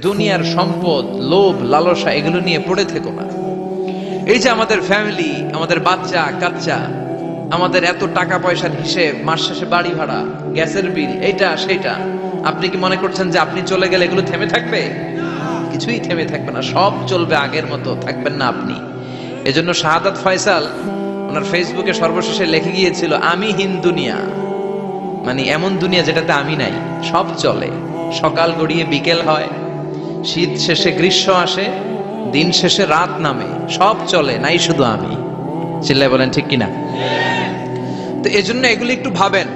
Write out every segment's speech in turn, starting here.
দুনিয়ার সম্পদ, লোভ, লালসা এগুলো নিয়ে পড়ে থেকো না। এই যে আমাদের ফ্যামিলি, আমাদের বাচ্চা কাচ্চা, আমাদের এত টাকা পয়সার হিসেব, মাস শেষে বাড়ি ভাড়া, গ্যাসের বিল, এইটা সেটা, আপনি কি মনে করছেন যে আপনি চলে গেলে এগুলো থেমে থাকবে? কিছুই থেমে থাকবে না, সব চলবে আগের মতো, থাকবেন না আপনি। এজন্য শাহাদাত ফয়সাল ওনার ফেসবুকে সর্বশেষে লিখে গিয়েছিল, আমি হীন দুনিয়া, মানে এমন দুনিয়া যেটাতে আমি নাই, সব চলে, সকাল গড়িয়ে বিকেল হয়, শীত শেষে গ্রীষ্ম আসে, দিন শেষে রাত নামে, সব চলে, নাই শুধু আমি। চিল্লায় বলেন ঠিক কিনা? তো এজন্য এগুলি একটু ভাবেন।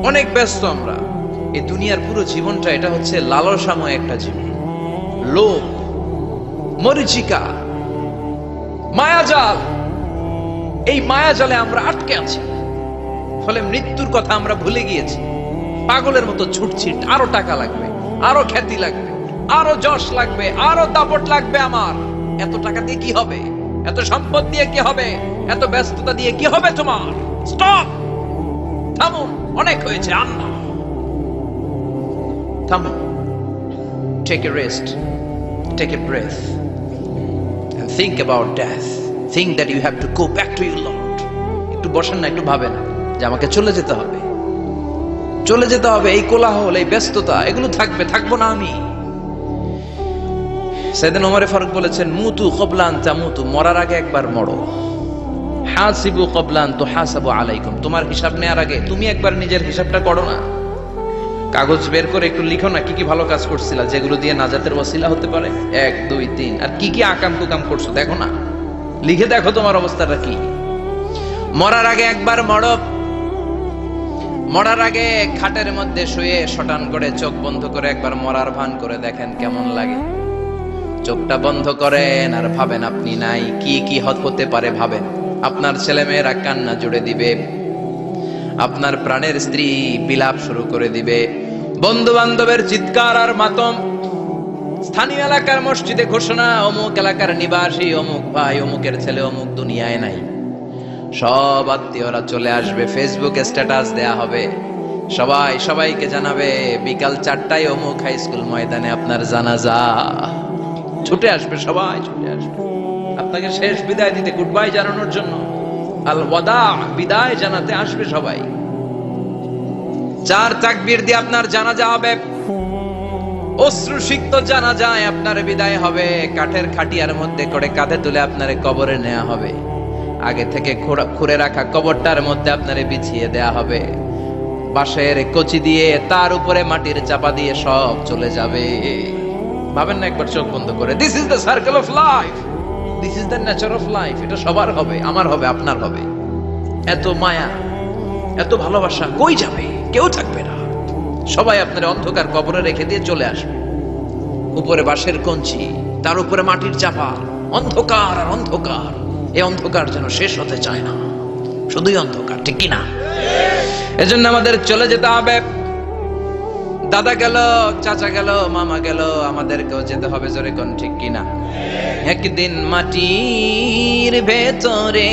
অনেক ব্যস্ত আমরা, এই দুনিয়ার পুরো জীবনটা এটা হচ্ছে লালসাময় একটা জীবন, লোভ, মরিচিকা, মায়াজাল। এই মায়াজালে আমরা আটকে আছি, ফলে মৃত্যুর কথা আমরা ভুলে গিয়েছি। পাগলের মতো ছুটছি, আরো টাকা লাগবে, আরো খ্যাতি লাগবে, আরো যশ লাগবে, আরো দাপট লাগবে আমার। এত টাকা দিয়ে কি হবে? এত সম্পদ দিয়ে কি হবে? এত ব্যস্ততা দিয়ে কি হবে তোমার? স্টপ, থামুন, অনেক হয়েছে, আর না। থামুন, take a rest, take a breath and think about death. Think that you have to go back to your Lord. একটু বসেন না, একটু ভাবেন যে আমাকে চলে যেতে হবে, চলে যেতে হবে। এই কোলাহল, এই ব্যস্ততা, এগুলো থাকবে, থাকবো না আমি। সাইয়েদনা ওমর ফারুক বলেছেন, মুতু ক্বাবলা আন তামুতু, মরার আগে একবার মরো। হাসিবু ক্বাবলা আন তুহাসাবু আলাইকুম, তোমার হিসাব নেওয়ার আগে তুমি একবার নিজের হিসাবটা করো না। কাগজ বের করে একটু লিখো না, কি কি ভালো কাজ করছিলা, যেগুলো দিয়ে নাজাতের ওসিলা হতে পারে, 1 2 3, আর কি কি আকাম কুকাম করছো দেখো না, লিখে দেখো তোমার অবস্থাটা কি। মরার আগে একবার মরো। মরার আগে খাটের মধ্যে শুয়ে শটান করে চোখ বন্ধ করে একবার মরার ভান করে দেখেন কেমন লাগে। চোখটা বন্ধ করেন আর ভাবেন আপনি নাই, কি কি হতে পারে ভাবেন। আপনার ছেলে মেয়েরা কান্না জুড়ে দিবে, আপনার প্রাণের স্ত্রী বিলাপ শুরু করে দিবে, বন্ধু বান্ধবের চিৎকার আর মাতম, স্থানীয় এলাকার মসজিদে ঘোষণা, অমুক এলাকার নিবাসী অমুক ভাই, অমুকের ছেলে অমুক দুনিয়ায় নাই। সব আত্মীয়রা চলে আসবে, ফেসবুকে স্ট্যাটাস দেয়া হবে, সবাই সবাইকে জানাবে বিকাল 4টায় অমুক হাই স্কুল ময়দানে আপনার জানাজা। ছুটে আসবে, সবাই ছুটে আসবে আপনাকে শেষ বিদায় দিতে, গুড বাই জানানোর জন্য, আল ওয়াদা, বিদায় জানাতে আসবে সবাই। 4 তাকবীর দিয়ে আপনার জানাজা হবে, অশ্রুসিক্ত জানাজায় আপনার বিদায় হবে। কাঠের খাটিয়ার মধ্যে করে কাঁধে তুলে আপনারে কবরে নেওয়া হবে, আগে থেকে খুঁড়ে রাখা কবরটার মধ্যে আপনারে বিছিয়ে দেয়া হবে, বাঁশের কচি দিয়ে তার উপরে মাটির চাপা দিয়ে সব চলে যাবে। ভাবেন না একবার চোখ বন্ধ করে, this is the circle of life, this is the nature of life. এটা সবার হবে, আমার হবে, আপনার হবে। এত মায়া, এত ভালোবাসা কই যাবে? কেউ থাকবে না, সবাই আপনার অন্ধকার কবরে রেখে দিয়ে চলে আসবে। উপরে বাঁশের কঞ্চি, তার উপরে মাটির চাপা, অন্ধকার আর অন্ধকার। এই অন্ধকার যেন শেষ হতে চায় না, শুধুই অন্ধকার, ঠিক কিনা? এজন্য আমাদের চলে যেতে হবে। দাদা গেল, চাচা গেল, মামা গেল, আমাদেরকেও যেতে হবে, জোরে কোন ঠিক কিনা? একদিন মাটির ভেতরে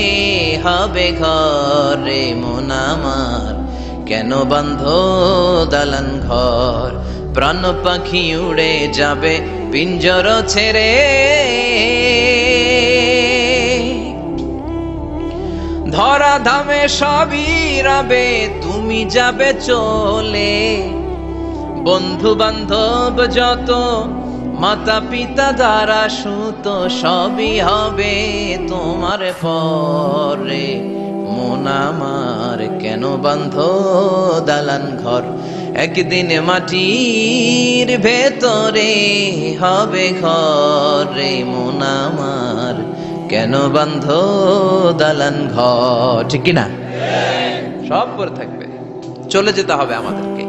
হবে ঘর রে মন আমার, কেন বাঁধ দালান ঘর, প্রাণ পাখি উড়ে যাবে পিঞ্জর ছেড়ে, ধরা ধামে সবই রবে, তুমি যাবে চলে, বন্ধু বান্ধব যত, মাতা পিতা দ্বারা সুত, সবই হবে তোমার পরে মন আমার, কেন বাঁধ দালান ঘর, একদিন মাটির ভেতরে হবে ঘর রে মন আমার, কেন বাঁধ দালান ঘর, ঠিক কিনা? সব করে থাকবে, চলে যেতে হবে আমাদেরকে।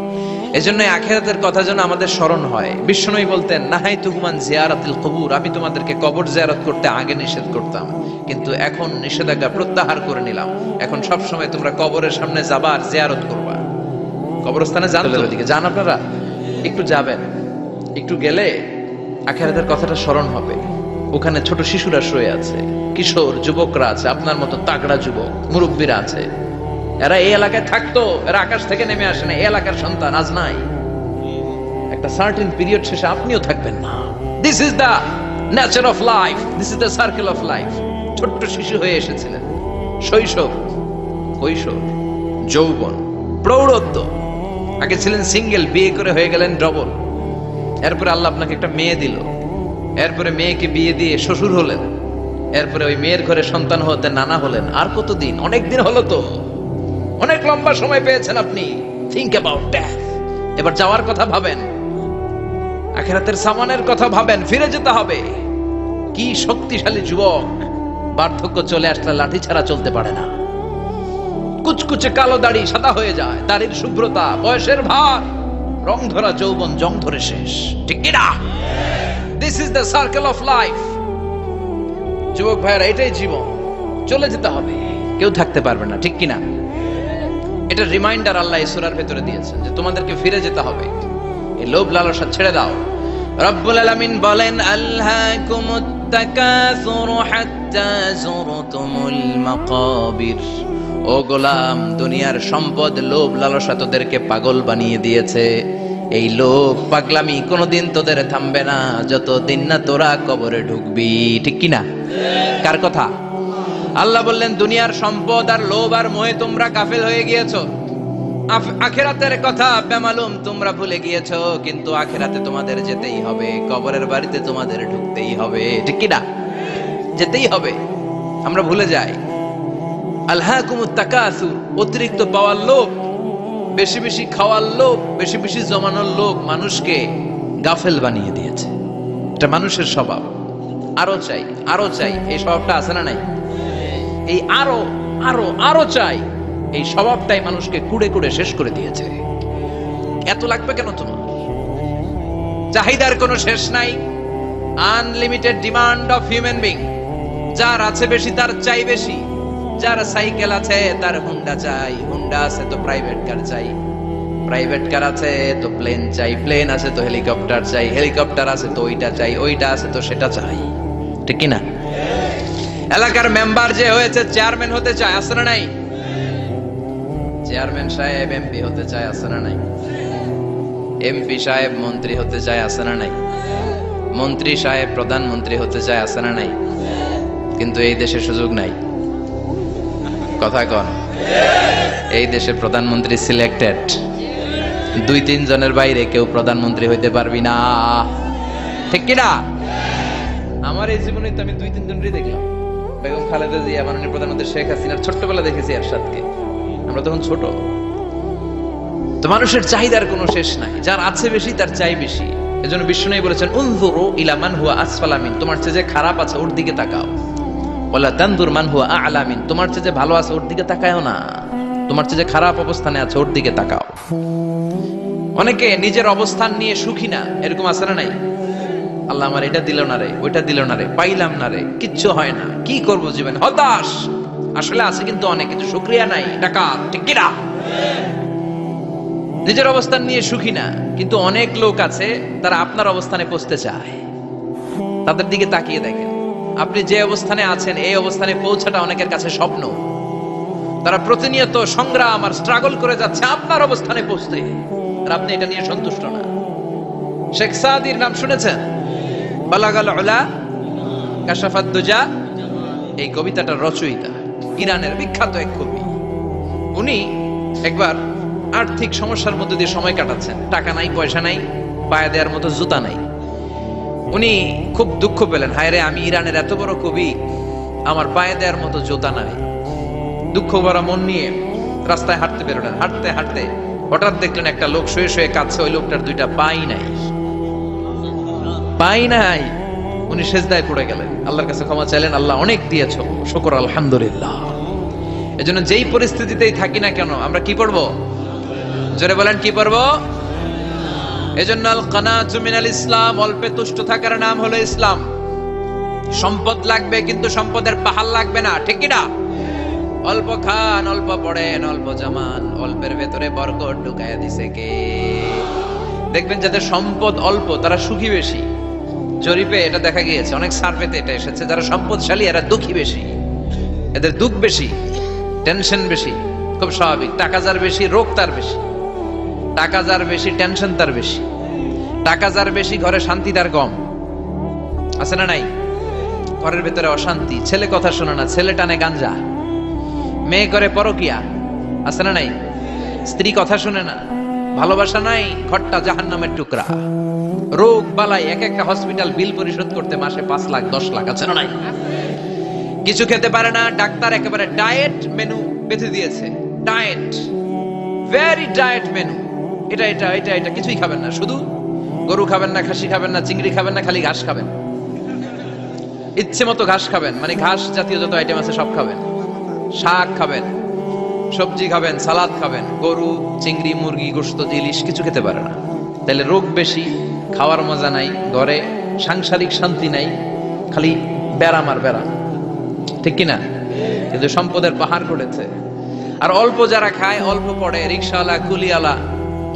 এজন্য আখিরাতের কথা যেন আমাদের স্মরণ হয়। বিশ্বনবী বলতেন, নাহাইতুকুম আন জিয়ারাতিল কুবুর, আমি তোমাদেরকে কবর জিয়ারত করতে আগে নিষেধ করতাম, কিন্তু এখন নিষেধাজ্ঞা প্রত্যাহার করে নিলাম। এখন সব সময় তোমরা কবরের সামনে যাবা আর জিয়ারত করবা। কবরস্থানে যান, ওদিকে যান, আপনারা একটু যাবেন, একটু গেলে আখিরাতের কথাটা স্মরণ হবে। ওখানে ছোট শিশুরা শুয়ে আছে, কিশোর যুবকরা আছে, আপনার মতো তাগড়া যুবক মুরব্বীরা আছে। এরা এই এলাকায় থাকতো, এরা আকাশ থেকে নেমে আসে না, এই এলাকার সন্তান আজ নাই। একটা সার্টেন পিরিয়ড শেষে আপনিও থাকবেন না। This is the nature of life, this is the circle of life. ছোট্ট শিশু হয়ে এসেছিলেন, শৈশব, কৈশোর, যৌবন, প্রৌঢ়ত্ব, আগে ছিলেন সিঙ্গেল, বিয়ে করে হয়ে গেলেন ডবল, এরপরে আল্লাহ আপনাকে একটা মেয়ে দিল, এরপরে মেয়েকে বিয়ে দিয়ে শ্বশুর হলেন, এরপরে ওই মেয়ের ঘরে সন্তান হতে নানা হলেন। আর কতদিন? অনেক দিন হলো তো, অনেক লম্বা সময় পেয়েছেন আপনি। Think about death. এবার যাওয়ার কথা ভাবেন, আখিরাতের সামানের কথা ভাবেন, ফিরে যেতে হবে। কি শক্তিশালী যুবক, বার্ধক্য চলে আসলে লাঠি ছাড়া চলতে পারে না। কুচকুচে কালো দাড়ি সাদা হয়ে যায়, দাড়ির শুভ্রতা, বয়সের ভার, রং ধরা যৌবন জং ধরে শেষ, ঠিক কি না? This is the circle of life. যুবক ভাইরা, এটাই জীবন, চলে যেতে হবে, কেউ থাকতে পারবে না, ঠিক কিনা? এটা রিমাইন্ডার আল্লাহ এই সূরার ভেতরে দিয়েছেন যে তোমাদেরকে ফিরে যেতে হবে। এই লোভ লালসা ছেড়ে দাও। রব্বুল আলামিন বলেন, আলহাকুমুত তাকাসুর হাত্তা যুরতুমুল মাকাবির। ও গোলাম, দুনিয়ার সম্পদ, লোভ লালসা তোদেরকে পাগল বানিয়ে দিয়েছে। এই লোভ পাগলামি কোনোদিন তোদের থামবে না যতদিন না তোরা কবরে ঢুকবি, ঠিক কিনা? কার কথা? আল্লাহ বললেন, দুনিয়ার সম্পদ আর লোভ আর মোহে তোমরা গাফেল হয়ে গিয়েছো। আখিরাতের কথা বেমালুম তোমরা ভুলে গিয়েছো। কিন্তু আখিরাতে তোমাদের যেতেই হবে, কবরের বাড়িতে তোমাদের ঢুকতেই হবে, ঠিক কিনা? যেতেই হবে, আমরা ভুলে যাই। আলহাকুমুত তাকাসুর, অতিরিক্ত পাওয়ার লোভ, বেশি বেশি খাওয়ার লোভ, বেশি বেশি জমানোর লোভ মানুষকে গাফেল বানিয়ে দিয়েছে। এটা মানুষের স্বভাব। আরো চাই, আরো চাই, এই স্বভাবটা আছে না নাই? এই আরো আরো আরো চাই, এই স্বভাবটাই মানুষকে কুড়ে কুড়ে শেষ করে দিয়েছে। এত লাগবে কেন তোমার? চাহিদার কোনো শেষ নাই। Unlimited demand of human being. যার আছে বেশি তার চাই বেশি। যার সাইকেল আছে তার হুন্ডা চাই, হুন্ডা আছে তো প্রাইভেট কার চাই, প্রাইভেট কার আছে তো প্লেন চাই, প্লেন আছে তো হেলিকপ্টার চাই, হেলিকপ্টার আছে তো ওইটা চাই, ওইটা আছে তো সেটা চাই, ঠিক কিনা? এলাকার মেম্বার যে হয়েছে চেয়ারম্যান হতে চায়, আছে না নাই? চেয়ারম্যান সাহেব এমপি হতে চায়, আছে না নাই? এমপি সাহেব মন্ত্রী হতে চায়, আছে না নাই? মন্ত্রী সাহেব প্রধানমন্ত্রী হতে চায়, আছে না নাই? কিন্তু এই দেশে সুযোগ নাই। কথা কন, এই দেশে প্রধানমন্ত্রী সিলেক্টেড। 2-3 জনের বাইরে কেউ প্রধানমন্ত্রী হইতে পারবি না, ঠিক কিনা? আমার এই জীবনে তো আমি 2-3 জনই দেখলাম। বেগম খালেদা জিয়া, মাননীয় প্রধানমন্ত্রী শেখ হাসিনার ছোট্টবেলা দেখেছি এরশাদকে, আমরা তখন ছোট। তো মানুষের চাহিদার কোনো শেষ নাই, যার আছে বেশি তার চাই বেশি। এজন্য বিষ্ণু বলেছেন, উনজুরু ইলা মান হুয়া আসফালা মিন, তোমার চেয়ে যে খারাপ আছে ওর দিকে তাকাও। ওয়ালা তানজুর মান হুয়া আ'লা মিন, তোমার চেয়ে যে ভালো আছে ওর দিকে তাকায়ও না, তোমার চেয়ে যে খারাপ অবস্থানে আছে ওর দিকে তাকাও। অনেকে নিজের অবস্থান নিয়ে সুখী না, এরকম আছে না নাই? আল্লাহ আমার এটা দিল না রে, ওইটা দিল না রে, পাইলাম না রে, কিচ্ছু হয় না, কি করব জীবনে, হতাশ। আসলে আছে কিন্তু অনেক কিছু, শুকরিয়া নাই, টাকা, ঠিক কিনা? নিজের অবস্থান নিয়ে সুখী না। কিন্তু অনেক লোক আছে তারা আপনার অবস্থানে পৌঁছতে চায়। তাদের দিকে তাকিয়ে দেখেন, আপনি যে অবস্থানে আছেন এই অবস্থানে পৌঁছাটা অনেকের কাছে স্বপ্ন। তারা প্রতিনিয়ত সংগ্রাম আর স্ট্রাগল করে যাচ্ছে আপনার অবস্থানে পৌঁছতে, আর আপনি এটা নিয়ে সন্তুষ্ট না। শেখ সাদির নাম শুনেছেন? বালাগাল উলা কাশাফাত দুজা, এই কবিতাটার রচয়িতা, ইরানের বিখ্যাত এক কবি। উনি একবার আর্থিক সমস্যার মধ্যে দিয়ে সময় কাটাচ্ছেন, টাকা নাই, পয়সা নাই, পায়ে দেওয়ার মতো জুতা নাই। উনি খুব দুঃখ পেলেন, হায় রে, আমি ইরানের এত বড় কবি, আমার পায়ে দেওয়ার মতো জুতা নাই। দুঃখ ভরা মন নিয়ে রাস্তায় হাঁটতে বেরোলেন। হাঁটতে হাঁটতে হঠাৎ দেখলেন একটা লোক শুয়ে শুয়ে কাঁদছে, ওই লোকটার 2টা পাই নাই, পাই নাই। উনি সেজদায় পড়ে গেলেন, আল্লাহর কাছে ক্ষমা চাইলেন, আল্লাহ অনেক দিয়েছো, শুকর আলহামদুলিল্লাহ। এজন্য যেই পরিস্থিতিতেই থাকি না কেন আমরা কি পড়বো? জোরে বলেন, কি পড়বো? এজন্য আল কানাতু মিনাল ইসলাম, অল্পে তুষ্ট থাকার নাম হলো ইসলাম। সম্পদ লাগবে কিন্তু সম্পদের পাহাড় লাগবে না, ঠিক কি না? অল্প খান, অল্প পড়েন, অল্প জামান, অল্পের ভেতরে বরকত ঢুকায়া দিছে কে? দেখবেন যাদের সম্পদ অল্প তারা সুখী বেশি। জরিপে এটা দেখা গিয়েছে, অনেক সার্ভেতে এটা এসেছে, যারা সম্পদশালী এরা দুঃখী বেশি, এদের দুঃখ বেশি, টেনশন বেশি। খুব স্বাভাবিক, টাকা যার বেশি রোগ তার বেশি, টাকা যার বেশি টেনশন তার বেশি। টাকা যার বেশি ঘরে শান্তি তার কম, আছে না নাই? ঘরের ভেতরে অশান্তি, ছেলে কথা শোনে না, ছেলে টানে গাঞ্জা, মেয়ে করে পরকিয়া, আছে না নাই? স্ত্রী কথা শুনে না, ভালোবাসা নাই, ঘরটা জাহান্নামের টুকরা। রোগ বালাই, এক একটা হসপিটাল বিল পরিশোধ করতে মাসে 5 লাখ 10 লাখ, আছে না নাই? কিছু খেতে পারে না, ডাক্তার একেবারে ডায়েট মেনু বেঁধে দিয়েছে, ডায়েট, ভেরি ডায়েট মেনু, এটা এটা এটা এটা কিছুই খাবেন না, শুধু গরু খাবেন না, খাসি খাবেন না, চিংড়ি খাবেন না, খালি ঘাস খাবেন, ইচ্ছে মতো ঘাস খাবেন, মানে ঘাস জাতীয় যত আইটেম আছে সব খাবেন, শাক খাবেন, সবজি খাবেন, সালাদ খাবেন, গরু চিংড়ি মুরগি গোশত ইলিশ কিছু খেতে পারে না। তাহলে রোগ বেশি, খাওয়ার মজা নাই, ঘরে সাংসারিক শান্তি নাই, খালি ব্যারাম আর ব্যারাম, ঠিক কিনা? কিন্তু সম্পদের পাহাড় করেছে। আর অল্প যারা খায়, অল্প পড়ে, রিক্সাওয়ালা, কুলিওয়ালা,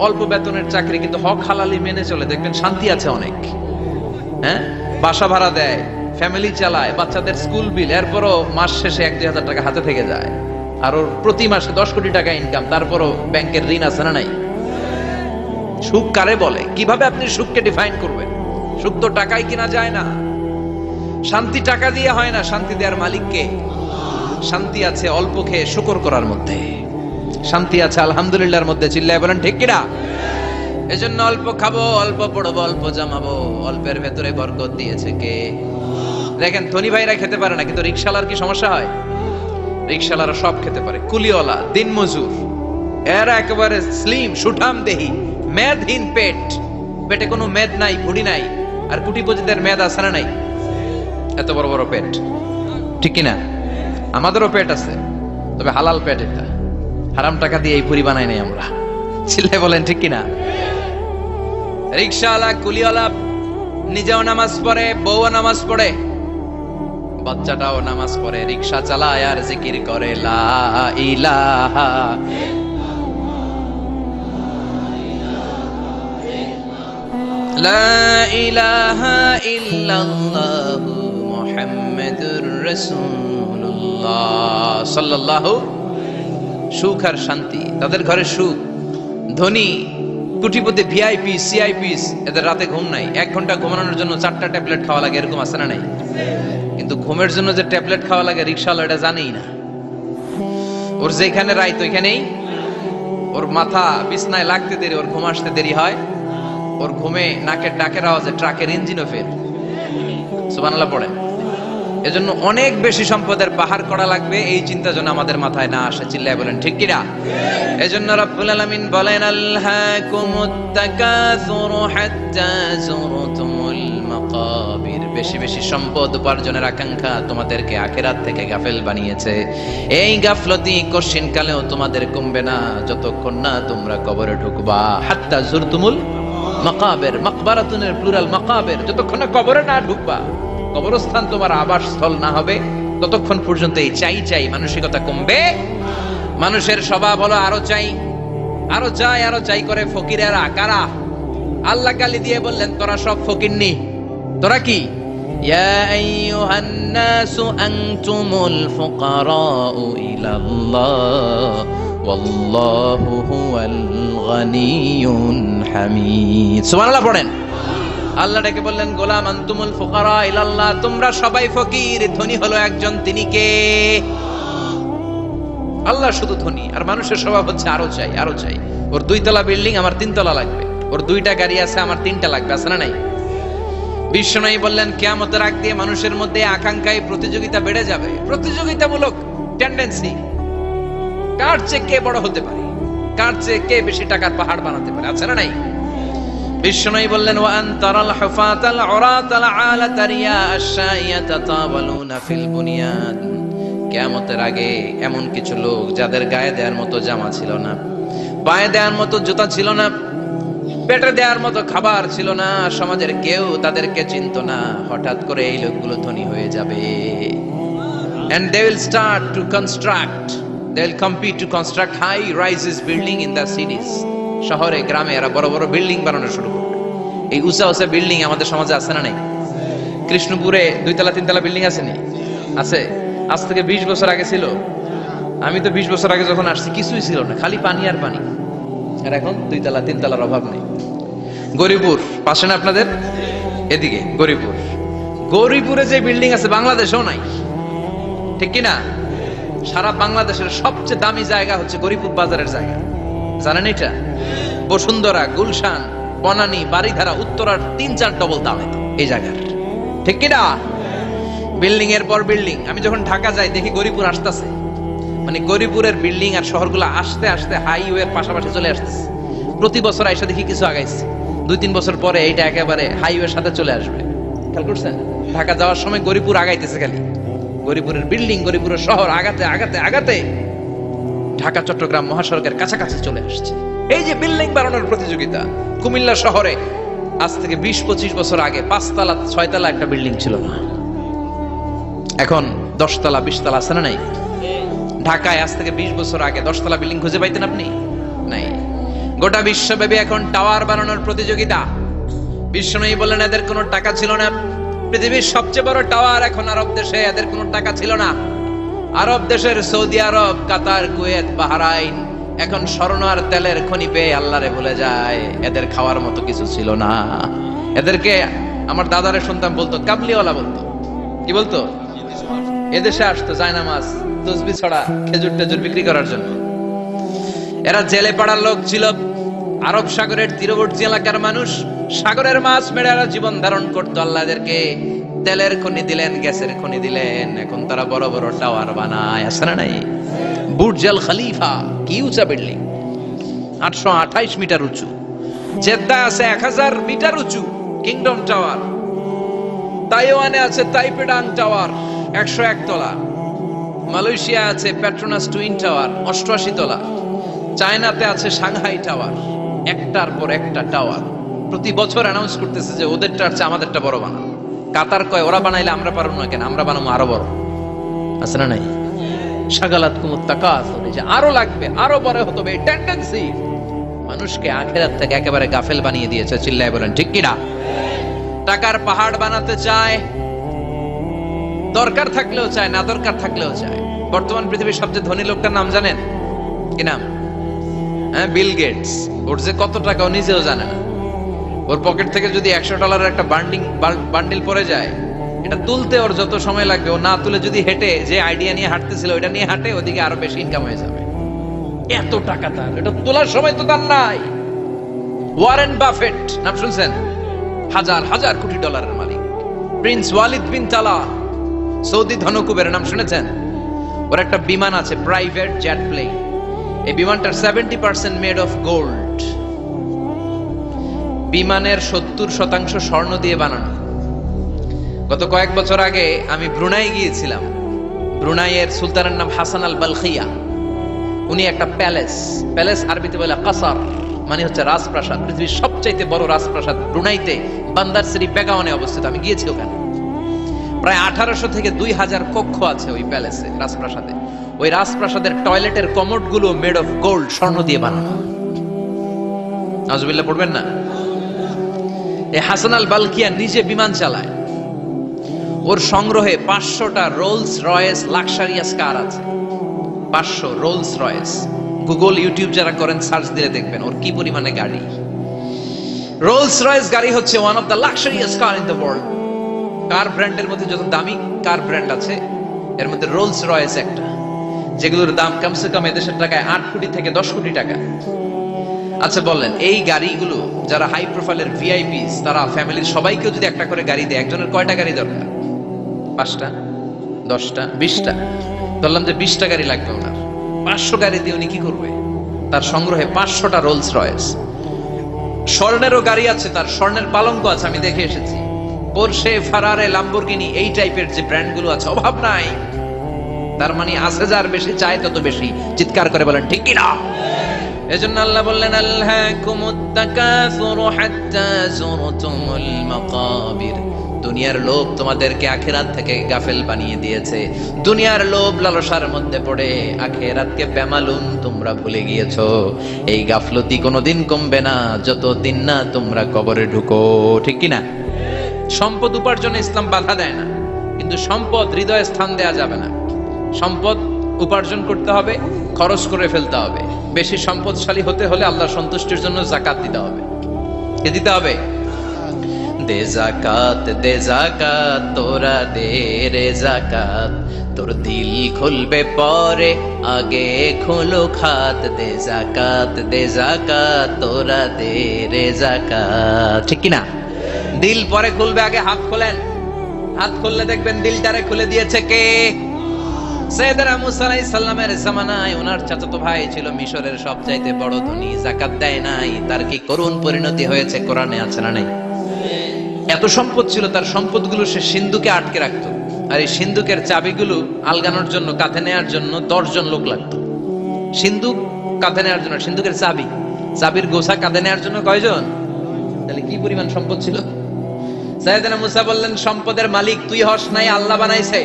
অল্প বেতনের চাকরি, কিন্তু হক হালালি মেনে চলে, দেখবেন শান্তি আছে অনেক। হ্যাঁ, বাসা ভাড়া দেয়, ফ্যামিলি চালায়, বাচ্চাদের স্কুল বিল, এরপরও মাস শেষে 1-2 হাজার টাকা হাতে থেকে যায়। আর ওর প্রতি মাসে 10 কোটি টাকা ইনকাম, তারপরও ব্যাংকের ঋণ আছে না নাই? সুখ কারে বলে? কিভাবে আপনি সুখকে ডিফাইন করবেন? সুখ তো টাকায় কিনা যায় না, শান্তি টাকা দিয়ে হয় না, শান্তি দেওয়ার মালিককে। শান্তি আছে অল্প খেয়ে শুকর করার মধ্যে, শান্তি আছে আলহামদুলিল্লাহর মধ্যে, চিল্লায় বলেন ঠিক কিনা? এজন্য অল্প খাবো, অল্প পড়বো, অল্প জামাবো, অল্পের ভেতরে বরকত দিয়েছে কে? দেখেন ধনী ভাইরা খেতে পারে না, কিন্তু রিকশালার কি সমস্যা হয়? রিকশালারা সব খেতে পারে, কুলিওয়ালা, দিনমজুর, এরা একেবারে স্লিম সুঠাম দেহি, মেদহীন পেট, পেটে কোনো মেদ নাই, ভুড়ি নাই। আর কুটিপতিদের মেদ আছে না নাই? এত বড় বড় পেট, ঠিক কিনা? আমাদেরও পেট আছে, তবে হালাল পেট, এটা হারাম টাকা দিয়ে এই পুরি বানাই নাই আমরা, চিল্লায় বলেন ঠিক কিনা? রিকশাওয়ালা, কুলিওয়ালা নিজেও নামাজ পড়ে, বউও নামাজ পড়ে, বাচ্চাটাও নামাজ পড়ে, রিকশা চালায় আর জিকির করে লা ইলাহা লা ইলাহা ইল্লাল্লাহু মুহাম্মাদুর রাসূলুল্লাহ সাল্লাল্লাহু। সুখ আর শান্তি, তাদের ঘরে সুখ। ধনী কোটিপতি, ভিআইপি, সিআইপিস, এদের রাতে ঘুম নাই, 1 ঘন্টা ঘুমানোর জন্য 4টা ট্যাবলেট খাওয়া লাগে, এরকম আছে না নাই? কিন্তু ঘুমের জন্য যে ট্যাবলেট খাওয়া লাগে, রিকশাওয়ালা এটা জানেই না। ওর যেখানে রাইত ওইখানেই, ওর মাথা বিছনায় লাগতে দেরি, ওর ঘুম আসতে দেরি হয়, ওর ঘুমে নাকের ডাকের আওয়াজে ট্রাকের ইঞ্জিনও ফেল। সুবহানাল্লাহ পড়েন। এজন্য অনেক বেশি সম্পদের পাহাড় করা লাগবে, এই চিন্তা যেন আমাদের মাথায় না আসে, চিল্লায় বলেন ঠিক কিনা? এজন্য রব্বুল আলামিন বলেন আলহাকুমুত তাকাসুরু হাত্তা যুরতুমুল মাকাবির। বেশি বেশি সম্পদ উপার্জনের আকাঙ্ক্ষা তোমাদেরকে আখিরাত থেকে গাফেল বানিয়েছে। এই গাফলতি কশিন কালেও তোমাদের কমবে না যতক্ষণ না তোমরা কবরে ঢুকবা। হাত্তা যুরতুমুল মাকাবির, মাকবারাতুনের প্লুরাল মাকাবির, যতক্ষণ না কবরে না ঢুকবা, কবরস্থান তোমার আবাসস্থল না হবে, ততক্ষণ পর্যন্ত এই চাই চাই মানসিকতা কমবে। মানুষের স্বভাব হলো আরো চাই, আরো চাই, আরো চাই করে ফকিরেরা। কারা? আল্লাহ গালি দিয়ে বললেন তোরা সব ফকিরনি, তোরা কি? ইয়া আইয়ুহান নাসু আনতুমুল ফুকারাউ ইলাল্লাহ ওয়াল্লাহু হুয়াল গানিয়ুল হামিদ। সুবহানাল্লাহ পড়েন। আল্লাহ ডেকে বললেন গোলাম আনতুমুল ফুকারা ইলাল্লাহ, তোমরা সবাই ফকির, ধনী হলো একজন, তিনি কে? আল্লাহ শুধু ধনী। আর মানুষের স্বভাব হচ্ছে আরো চাই, আরো চাই। ওর 2 তলা বিল্ডিং, আমার 3 তলা লাগবে, ওর 2টা গাড়ি আছে, আমার 3টা লাগবে, আছে না নাই? বিশ্বনবী বললেন কিয়ামতের আগ দিয়ে মানুষের মধ্যে আকাঙ্ক্ষায় প্রতিযোগিতা বেড়ে যাবে, প্রতিযোগিতামূলক টেন্ডেন্সি, কার চেয়ে কে বড় হতে পারে, কার চেয়ে কে বেশি টাকার পাহাড় বানাতে পারে, আছে না নাই? বিশ্বনবী বললেন ওয়া আনতারাল হুফাতাল উরাতাল আলাতা রিয়া আশ-শাইয়াতা তাওয়ালুনা ফিল বুনিয়ান। কিয়ামতের আগে এমন কিছু লোক যাদের গায়ে দেওয়ার মতো জামা ছিল না, পায়ে দেওয়ার মতো জুতা ছিল না, পেটে দেওয়ার মতো খাবার ছিল না, সমাজের কেউ তাদেরকে চিনতো না। হঠাৎ করে এই লোকগুলো ধনী হয়ে যাবে। And they will start to construct, they will compete to construct high rises building in the cities. শহরে গ্রামে এরা বড় বড় বিল্ডিং বানানো শুরু করবে। এই উঁচা উঁচা বিল্ডিং আমাদের সমাজে আছে না নাই? কৃষ্ণপুরে 2 তলা 3 তলা বিল্ডিং আছে নি? আছে। আজ থেকে 20 বছর আগে ছিল? আমি তো 20 বছর আগে যখন আসছি কিছুই ছিল না, খালি পানি আর পানি। আর এখন 2 তলা 3 তলার অভাব নেই। গরিপুর পাশে না আপনাদের? এদিকে গরিপুর। গরিপুরে যে বিল্ডিং আছে বাংলাদেশেও নাই, ঠিক কিনা? সারা বাংলাদেশের সবচেয়ে দামি জায়গা হচ্ছে গরিপুর বাজারের জায়গা, জানেন এটা? বসুন্ধরা, গুলশান, বনানী, বাড়িধারা, উত্তরার 3-4 ডবল দামে এই জায়গার, ঠিক কিনা? বিল্ডিং এর পর বিল্ডিং। আমি যখন ঢাকা যাই দেখি গরিপুর আসতেছে, মানে গরিপুরের বিল্ডিং আর শহরগুলো আস্তে আস্তে হাইওয়ের পাশাপাশি চলে আসতেছে। প্রতি বছর আইসা দেখি কিছু আগাইছে, 2-3 বছর পরে এইটা একেবারে হাইওয়ের সাথে চলে আসবে। খেয়াল করছেন? ঢাকা যাওয়ার সময় গরিপুর আগাইতেছে, খালি গরিপুরের বিল্ডিং, গরিপুরের শহর আগাতে আগাতে আগাতে ঢাকা চট্টগ্রাম মহাসড়কের কাছাকাছি চলে আসছে। এই যে বিল্ডিং বানানোর প্রতিযোগিতা, কুমিল্লা শহরে আজ থেকে 20-25 বছর আগে 5 তলা 6 তলা একটা বিল্ডিং ছিল না, এখন 10 তলা 20 তলা আছে না নাই? ঢাকায় আজ থেকে 20 বছর আগে 10 তলা বিল্ডিং খুঁজে পাইতেন আপনি? নাই। গোটা বিশ্বব্যাপী এখন টাওয়ার বানানোর প্রতিযোগিতা। বিশ্বনবী বললেন এদের কোনো টাকা ছিল না। পৃথিবীর সবচেয়ে বড় টাওয়ার এখন আরব দেশে, এদের কোনো টাকা ছিল না। আরব দেশের সৌদি আরব, কাতার, কুয়েত, বাহরাইন এখন স্বর্ণ আর তেলের খনি পেয়ে আল্লাহরে ভুলে যায়। এদের খাওয়ার মতো কিছু ছিল না। এদেরকে আমার দাদারে শুনতাম বলতো কাবলিওয়ালা বলতো। কি বলতো? এদেশে আসতো জায়নামাজ, তসবিহ ছড়া, খেজুর টেজুর বিক্রি করার জন্য। এরা জেলে পাড়ার লোক ছিল। আরব সাগরের তীরবর্তী এলাকার মানুষ, সাগরের মাছ মেরে এরা জীবন ধারণ করতো। আল্লাহ এদেরকে তেলের খনি দিলেন, গ্যাসের খনি দিলেন। এখন তারা বড় বড় টাওয়ার বানায়, আছে না নাই? বুর্জ আল খলিফা, কি উঁচা বিল্ডিং, 828 মিটার উঁচু। জেদ্দা আছে 1000 মিটার উঁচু কিংডম টাওয়ার। তাইওয়ানে আছে তাইপেডাং টাওয়ার 101 তলা। মালয়েশিয়া আছে পেট্রোনাস টুইন টাওয়ার 88 তলা। চায়নাতে আছে সাংহাই টাওয়ার, একটার পর একটা টাওয়ার। প্রতি বছর অ্যানাউন্স করতেছে যে ওদেরটা আছে আমাদেরটা বড় বানাও। কাতার কয় ওরা বানাইলে আমরা পারবো না কেন, আমরা বানাবো আরো বড়, আছে না নাই? শাগালাত কুমুত তাকাসুর, যে আরো লাগবে, আরো বড় হতে হবে, এই টেন্ডেন্সি মানুষকে আখিরাত থেকে একেবারে গাফেল বানিয়ে দিয়েছে। চিল্লায় বলেন ঠিক কিনা? টাকার পাহাড় বানাতে চায়, দরকার থাকলেও চায়, না দরকার থাকলেও চায়। বর্তমান পৃথিবীর সবচেয়ে ধনী লোকটার নাম জানেন কি নাম? হ্যাঁ, বিল গেটস। ওর যে কত টাকা ও নিজেও জানে না। ওর পকেট থেকে যদি $100 একটা বান্ডিল পড়ে যায়, এটা তুলতে ওর যত সময় লাগবে, ও না তুলে যদি হেঁটে যে আইডিয়া নিয়ে হাঁটতেছিল ওইটা নিয়ে হাঁটে, ওদিকে আরো বেশি ইনকাম হয়ে যাবে। এত টাকা তার, এটা তোলার সময় তো তার নাই। ওয়ারেন বাফেট নাম শুনছেন? হাজার হাজার কোটি ডলারের মালিক। প্রিন্স ওয়ালিদ বিন তালা, সৌদি ধনকুবের নাম শুনেছেন? ওর একটা বিমান আছে, প্রাইভেট জেট প্লেন। এই বিমানটার 70% মেড অফ গোল্ড। বিমানের 70% স্বর্ণ দিয়ে বানানো। গত কয়েক বছর আগে আমি ব্রুনাই গিয়েছিলাম। ব্রুনাইয়ের সুলতানের নাম হাসান আল বালখিয়া। উনি একটা প্যালেস আরবিতে বলে কাসার, মানে হচ্ছে রাজপ্রাসাদ। পৃথিবীর সবচাইতে বড় রাজপ্রাসাদ ব্রুনাইতে বান্দার সিরি পেগাওনে অবস্থিত। আমি গিয়েছি ওখানে। প্রায় 1800 থেকে 2000 কক্ষ আছে ওই প্যালেসে, রাজপ্রাসাদে। ওই রাজপ্রাসাদের টয়লেটের কমোড গুলো মেড অফ গোল্ড, স্বর্ণ দিয়ে বানানো। নাউজুবিল্লাহ পড়বেন না? এই হাসান আল বালখিয়া নিজে বিমান চালায়। ওর সংগ্রহে 500টা রোলস রয়েস লাক্সারিয়াস কার আছে। 500 রোলস রয়েস। গুগল ইউটিউব যারা করেন সার্চ দিলে দেখবেন ওর কি পরিমাণে গাড়ি। রোলস রয়েস গাড়ি হচ্ছে one of the luxurious car in the world. Car ব্র্যান্ডের মধ্যে যত দামি কার ব্র্যান্ড আছে এর মধ্যে রোলস রয়েস একটা, যেগুলোর দাম কমসে কম এদেশের টাকায় 8 কোটি থেকে 10 কোটি টাকা। আচ্ছা বলেন, এই গাড়িগুলো যারা হাই প্রোফাইলের ভিআইপিস, তারা ফ্যামিলির সবাইকে যদি একটা করে গাড়ি দেয়, একজনের কয়টা গাড়ি দরকার? 5টা, 10টা, 20টা। বললাম যে 20টা গাড়ি লাগবে ওনার। 500 গাড়ি দিয়ে উনি কি করবে? তার সংগ্রহে 500টা রোলস রয়েস। স্বর্ণেরও গাড়ি আছে, তার স্বর্ণের পালঙ্ক আছে, আমি দেখে এসেছি। পোরশে, ফারারে, লাম্বরগিনি, এই টাইপের যে ব্র্যান্ড গুলো আছে, অভাব নাই। তার মানে আছে, যার বেশি চায় তত বেশি। চিৎকার করে বলেন ঠিক কিনা? এজন্য আল্লাহ বললেন আলহাকুমুত তাকাসুরু হাত্তা যুরতুমুল মাকাবির। দুনিয়ার লোভ তোমাদেরকে আখিরাত থেকে গাফেল বানিয়ে দিয়েছে। দুনিয়ার লোভ লালসার মধ্যে পড়ে আখিরাতকে বেমালুম তোমরা ভুলে গিয়েছো। এই গাফলতি কোনোদিন কমবে না যতদিন না তোমরা কবরে ঢুকো। ঠিক কিনা? সম্পদ উপার্জনে ইসলাম বাধা দেয় না, কিন্তু সম্পদ হৃদয়ে স্থান দেয়া যাবে না। সম্পদ উপার্জন করতে হবে, খরচ করে ফেলতে হবে। বেশি সম্পদশালী হতে হলে আল্লাহর সন্তুষ্টির জন্য যাকাত দিতে হবে। কে দিতে হবে? দে জাকাত তোরা দে রে জাকাত, তোর দিল খুলবে পরে আগে খোলো খাত। দে জাকাত তোরা দে রে জাকাত। ঠিক কিনা? দিল পরে খুলবে, আগে হাত খোলেন। হাত খুললে দেখবেন দিলটারে খুলে দিয়েছে কে? সাইয়েদনা মুসা আলাইহিস সালামের জামানায় ওনার চাচাতো ভাই ছিল মিশরের সবচাইতে বড় ধনী, যাকাত দেয় নাই। তার কি করুণ পরিণতি হয়েছে কোরআনে আছে না নাই? এত সম্পদ ছিল, তার সম্পদগুলো সে সিন্ধুকে আটকে রাখতো। আর এই সিন্ধুকের চাবিগুলো আলগানোর জন্য, কাঁধে নেওয়ার জন্য 10 জন লোক লাগতো। সিন্ধুক কাঁধে নেওয়ার জন্য, সিন্ধুকের চাবির গোছা কাঁধে নেওয়ার জন্য কয়জন? তাহলে কি পরিমাণ সম্পদ ছিল? সাইয়েদনা মুসা বললেন, সম্পদের মালিক তুই হস নাই, আল্লাহ বানাইছে।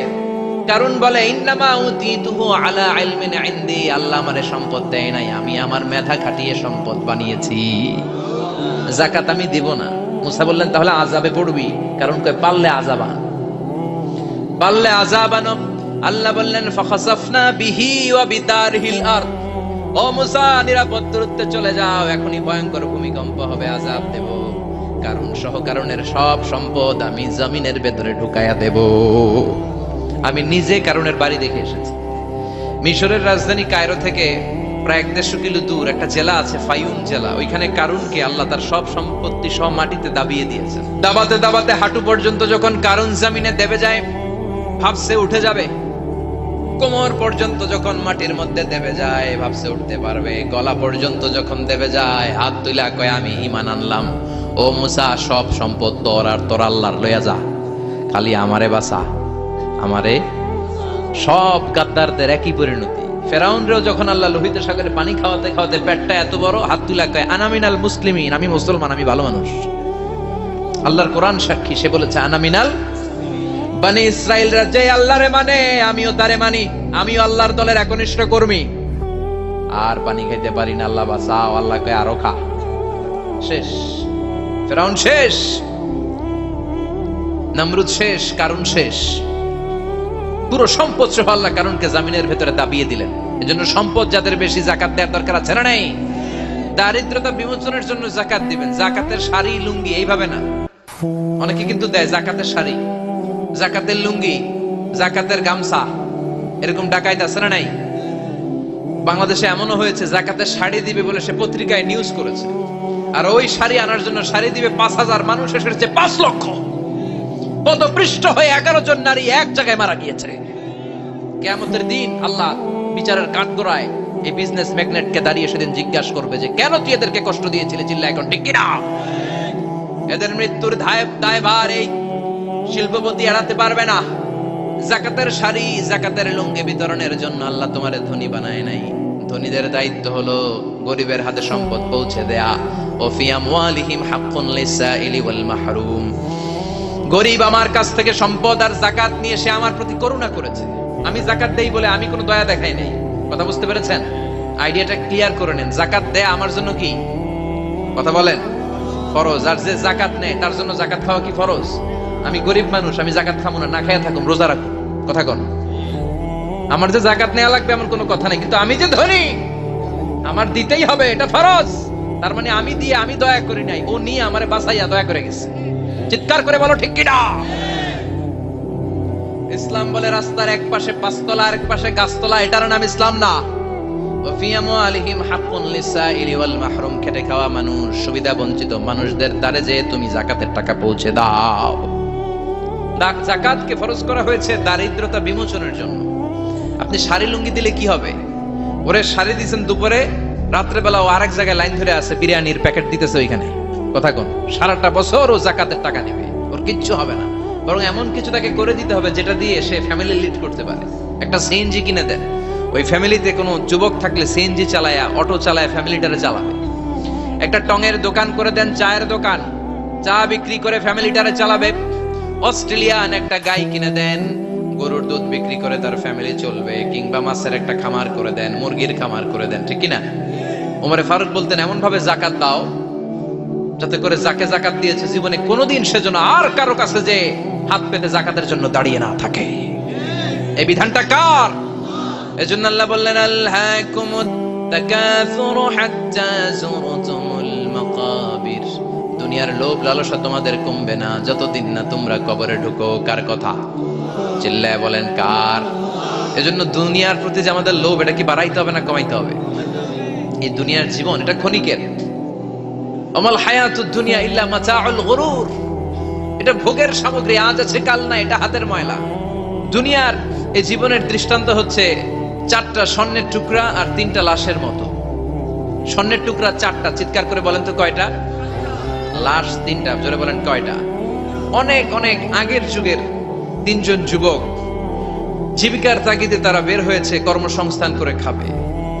কারণ বলে, ইন্নামা উতিতুহু আলা ইলমিন ইনদি, আল্লাহ আমারে সম্পদ দেয় নাই, আমি আমার মেধা খাটিয়ে সম্পদ বানিয়েছি। যাকাত আমি দিব না। মুসা বললেন, তাহলে আযাবে পড়বি। কারণ কয় পারলে আযাবান। আল্লাহ বললেন, ফাখাসাফনা বিহি ওয়া বিদারহিল আরদ, ও মুসা নিরাপদ দূরত্বে চলে যাও, এখনই ভয়ঙ্কর ভূমিকম্প হবে, আযাব দেব। কারণ সহ কারণের সব সম্পদ আমি জমিনের ভেতরে ঢুকায়া দেব। আমি নিজে কারণের বাড়ি দেখে এসেছি। মিশরের রাজধানী কায়রো থেকে প্রায় 150 কিলো দূর একটা জেলা আছে, ফায়ুম জেলা। ওইখানে কারুনকে আল্লাহ তার সব সম্পত্তি সব মাটিতে দাবিয়ে দিয়েছেন। দাবাতে দাবাতে হাঁটু পর্যন্ত যখন কারুন জমিনে দেবে যায়, ভাবছে উঠে যাবে। কোমর পর্যন্ত যখন মাটির মধ্যে দেবে যায়, ভাবছে উঠতে পারবে। গলা পর্যন্ত যখন দেবে যায়, হাত তুলা কয়, আমি ঈমান আনলাম। ও মুসা, সব সম্পদ তোর, আর তোর আল্লাহর লইয়া যা, খালি আমারে বাঁচা, আমারে। সব গাদ্দারদের একই পরিণতি। ফেরাউনরেও যখন আল্লাহ লোহিত সাগরে পানি খাওয়াতে খাওয়াতে পেটটা এত বড়, হাত তুলা কয়, আনা মিনাল মুসলিমিন, আমি মুসলমান, আমি ভালো মানুষ। আল্লাহর কোরআন সাক্ষী, সে বলেছে আনা মিনাল বনি ইসরাইলরা যে আল্লাহরে মানে, আমিও তারে মানি, আমিও আল্লাহর দলের একনিষ্ঠ কর্মী। আর পানি খাইতে পারি না, আল্লাহ বাঁচাও। আল্লাহ কয় আরো খা। শেষ, ফেরাউন শেষ, নমরুদ শেষ, কারুন শেষ। পুরো সম্পদ সহ আল্লাহ কারুনকে জামিনের ভেতরে দাবিয়ে দিলেন। এজন্য সম্পদ যাদের বেশি, যাকাত দেওয়ার দরকার আছে না নাই? দারিদ্রতা বিমোচনের জন্য যাকাত দিবেন। যাকাতের শাড়ি লুঙ্গি এইভাবে না। অনেকে কিন্তু দেয় যাকাতের শাড়ি, যাকাতের লুঙ্গি, যাকাতের গামছা, এরকম ডাকাইত আছে না নাই? বাংলাদেশে এমনও হয়েছে, যাকাতের শাড়ি দিবে বলে সে পত্রিকায় নিউজ করেছে, আর ওই শাড়ি আনার জন্য শাড়ি দিবে 5,000 মানুষ, এসেছে 5 লক্ষ। পদপৃষ্ঠ হয়ে 11 জন নারী এক জায়গায় মারা গিয়েছে। কিয়ামতের দিন আল্লাহ বিচারের কাঠগড়ায় এই বিজনেস ম্যাগনেটকে দাঁড়িয়ে সেদিন জিজ্ঞাসা করবে যে, কেন তুই এদেরকে কষ্ট দিয়েছিলি? চিল্লা এখন ঠিক কিনা? এদের মৃত্যুর দায়ভার এই শিল্পপতি এড়াতে পারবে না। যাকাতের শাড়ি, যাকাতের লুঙ্গি বিতরণের জন্য আল্লাহ তোমারে ধনী বানায় নাই। ধনীদের দায়িত্ব হলো গরিবের হাতে সম্পদ পৌঁছে দেয়া। ও ফি আমওয়ালিহিম হাক্কুন লিসাইলি ওয়াল মাহরুম। গরিব আমার কাছ থেকে সম্পদ আর যাকাত নিয়ে সে আমার প্রতি করুণা করেছে। আমি যাকাত দেই বলে আমি কোনো দয়া দেখাই নাই। কথা বুঝতে পেরেছেন? আইডিয়াটা ক্লিয়ার করে নেন। যাকাত দেয়া আমার জন্য কি? কথা বলেন, ফরজ। আর যে যাকাত নেয় তার জন্য যাকাত খাওয়া কি ফরজ? আমি গরিব মানুষ, আমি যাকাত খাবো না, না খাইয়া থাকুম, রোজা রাখুন। কথা কন। আমার যে যাকাত নেওয়া লাগবে এমন কোনো কথা নেই, কিন্তু আমি যে ধনী, আমার দিতেই হবে, এটা ফরজ। তার মানে আমি দিয়ে আমি দয়া করি নাই, ও নিয়ে আমারে বাঁচাইয়া দয়া করে গেছে। চিৎকার করে বলো ঠিক কিনা? ইসলাম বলে রাস্তার এক পাশে 5 তলা আর এক পাশে গাছতলা, এটার নাম ইসলাম না। খেটে খাওয়া মানুষ, সুবিধা বঞ্চিত মানুষদের দ্বারে যে তুমি যাকাতের টাকা পৌঁছে দাও। যাকাতকে ফরজ করা হয়েছে দারিদ্রতা বিমোচনের জন্য। আপনি শাড়ি লুঙ্গি দিলে কি হবে? ওরে শাড়ি দিচ্ছেন দুপুরে, রাত্রে বেলা ও আরেক জায়গায় লাইন ধরে আছে, বিরিয়ানির প্যাকেট দিতেছে ওইখানে। কথা কোন? সারাটা বছর ও যাকাতের টাকা নেবে, ওর কিচ্ছু হবে না। বরং এমন কিছু তাকে করে দিতে হবে যেটা দিয়ে সে ফ্যামিলি লিড করতে পারে। একটা সিএনজি কিনে দেন, ওই ফ্যামিলিতে কোনো যুবক থাকলে সিএনজি চালায়া, অটো চালায়া ফ্যামিলিটারে চালাবে। একটা টঙের দোকান করে দেন, চায়ের দোকান, চা বিক্রি করে ফ্যামিলিটারে চালাবে। অস্ট্রেলিয়ান একটা গাই কিনে দেন, গরুর দুধ বিক্রি করে তার ফ্যামিলি চলবে। কিংবা মাছের একটা খামার করে দেন, মুরগির খামার করে দেন, ঠিক কিনা? ওমরে ফারুক বলতেন, এমন ভাবে যাকাত দাও যাতে করে যাকে যাকাত দিয়েছে জীবনে কোনোদিন সেজন্য আর কারো কাছে যে হাত পেতে যাকাতের জন্য দাঁড়িয়ে না থাকে। এই বিধানটা কার? এজন্য আল্লাহ বললেন, আলহাকুমুত তাকাসুরু হাত্তা যুরতুমুল মাকাবির। দুনিয়ার লোভ লালসা তোমাদের কমবে না যতদিন না তোমরা কবরে ঢুকো। কার কথা? চিল্লায় বলেন কার? এজন্য দুনিয়ার প্রতি যে আমাদের লোভ, এটা কি বাড়াইতে হবে না কমাইতে হবে? এই দুনিয়ার জীবন এটা ক্ষণিকের। আমাল হায়াতুদ দুনিয়া ইল্লা মাতাউল গুরুর, এটা ভোগের সামগ্রী, আজ আছে কাল না, এটা হাতের ময়লা। দুনিয়ার এই জীবনের দৃষ্টান্ত হচ্ছে 4টা স্বর্ণের টুকরা আর 3টা লাশের মতো। স্বর্ণের টুকরা 4টা, চিৎকার করে বলেন তো কয়টা? লাশ 3টা, জোরে বলেন কয়টা? অনেক অনেক আগের যুগের 3জন যুবক জীবিকার তাগিদে তারা বের হয়েছে কর্মসংস্থান করে খাবে।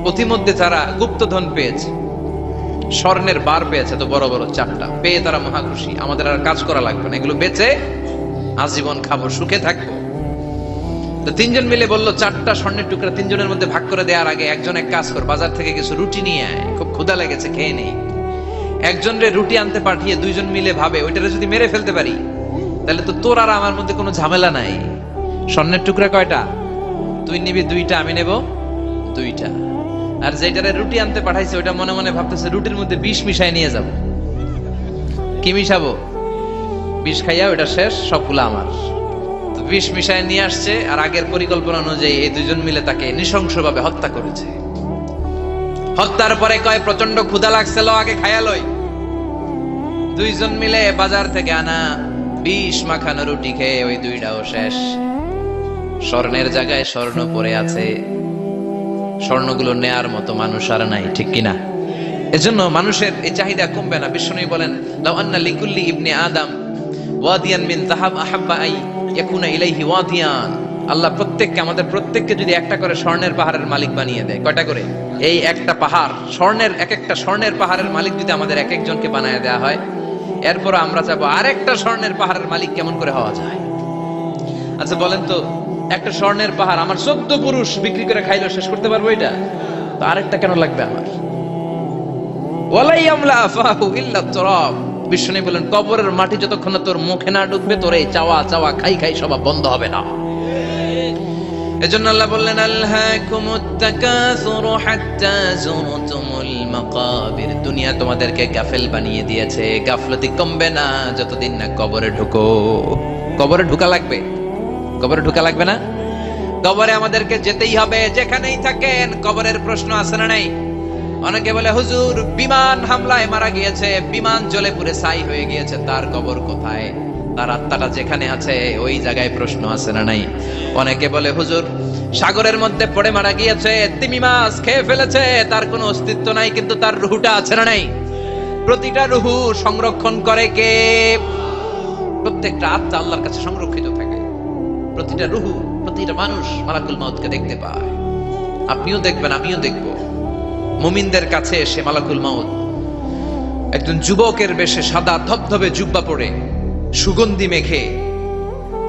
পথিমধ্যে তারা গুপ্তধন পেয়েছে, স্বর্ণের বার পেয়েছে, তো বড় বড় 4টা পেয়ে তারা মহা খুশি। আমাদের আর কাজ করা লাগবে না, এগুলো বেচে আজীবন খাবো, সুখে থাকবো। তো 3জন মিলে বললো 4টা স্বর্ণের টুকরা 3জনের মধ্যে ভাগ করে দেওয়ার আগে একজন এক কাজ কর, বাজার থেকে কিছু রুটি নিয়ে আয়, খুব ক্ষুধা লেগেছে, খেয়ে নেই। একজনের রুটি আনতে পাঠিয়ে 2জন মিলে ভাবে ওইটারে যদি মেরে ফেলতে পারি তাহলে তো তোর আর আমার মধ্যে কোনো ঝামেলা নাই। স্বর্ণের টুকরা কয়টা? তুই নিবি 2টা, আমি নেব 2টা। আর যেটারে রুটি আনতে পাঠাইছে ওইটা মনে মনে ভাবতেছে রুটির মধ্যে বিষ মিশাই নিয়ে যাব। কি মিশাবো? বিষ খাইয়া ওইটা শেষ, সবগুলো আমার। তো বিষ মিশাই নিয়ে আসছে, আর আগের পরিকল্পনা অনুযায়ী এই 2জন মিলে তাকে নৃশংসভাবে হত্যা করেছে। হত্যার পরে কয় প্রচন্ড ক্ষুধা লাগছিল, আগে খাইয়া লই। 2জন মিলে বাজার থেকে আনা বিষ মাখানো রুটি খেয়ে ওই 2টাও শেষ। স্বর্ণের জায়গায় স্বর্ণ পড়ে আছে, স্বর্ণগুলো নেয়ার মতো মানুষ আর নাই, ঠিক কিনা? এজন্য মানুষের এই চাহিদা কমবে না। বিশ্বনবী বলেন, লাউ আন্না লিকুল্লি ইবনে আদম ওয়াদিয়ান মিন যাহাব আহাব্বা আই ইয়াকুনা ইলাইহি ওয়াদিয়ান। আল্লাহ প্রত্যেককে, আমাদের প্রত্যেককে যদি একটা করে স্বর্ণের পাহাড়ের মালিক বানিয়ে দেয়, কয়টা করে? এই একটা পাহাড় স্বর্ণের, একটা স্বর্ণের পাহাড়ের মালিক যদি আমাদের এক একজনকে বানায় দেওয়া হয়, এরপর আমরা চাবো আরেকটা স্বর্ণের পাহাড়ের মালিক কেমন করে হওয়া যায়। আচ্ছা বলেন তো, একটা স্বর্ণের পাহাড় আমার 14 পুরুষ বিক্রি করে খাইলেও শেষ করতে পারবো এটা? তো আরেকটা কেন লাগবে আমার? ওয়ালাই আমলা আফাহু ইল্লা তুরাব। বিষ্ণু বলেন, কবরের মাটি যতক্ষণ না তোর মুখে না ঢুকবে, তোর এই চাওয়া চাওয়া খাই খাই সব বন্ধ হবে না। এজন্য আল্লাহ বললেন, আলহাকুমুত তাকাসুরু হাত্তা যুরতুমুল মাকাবির। দুনিয়া তোমাদেরকে গাফেল বানিয়ে দিয়েছে, গাফলতি কমবে না যতদিন না কবরে ঢুকো। কবরে ঢুকা লাগবে, কবরে ঢুকা লাগবে না? কবরে আমাদেরকে যেতেই হবে, যেখানেই থাকেন। কবরের প্রশ্ন আছে না নাই? অনেকে বলে, হুজুর বিমান হামলায় মারা গিয়েছে, বিমান জ্বলে পুড়ে ছাই হয়ে গিয়েছে, তার কবর কোথায়? তার আত্মাটা যেখানে আছে ওই জায়গায় প্রশ্ন আছে না নাই? অনেকে বলে, হুজুর সাগরের মধ্যে পড়ে মারা গিয়েছে, তিমি মাছ খেয়ে ফেলেছে, তার কোনো অস্তিত্ব নাই, কিন্তু তার রুহুটা আছে না নাই? প্রতিটা রুহু সংরক্ষণ করে কে? প্রত্যেকটা আত্মা আল্লাহর কাছে সংরক্ষিত থাকে। প্রতিটা রুহু, প্রতিটা মানুষ মালাকুল মাউতকে দেখতে পায়। আপনিও দেখবেন, আমিও দেখব। মুমিনদের কাছে এসে মালাকুল মাউত একজন যুবকের বেশে সাদা ধবধবে জুব্বা পরে সুগন্ধি মেখে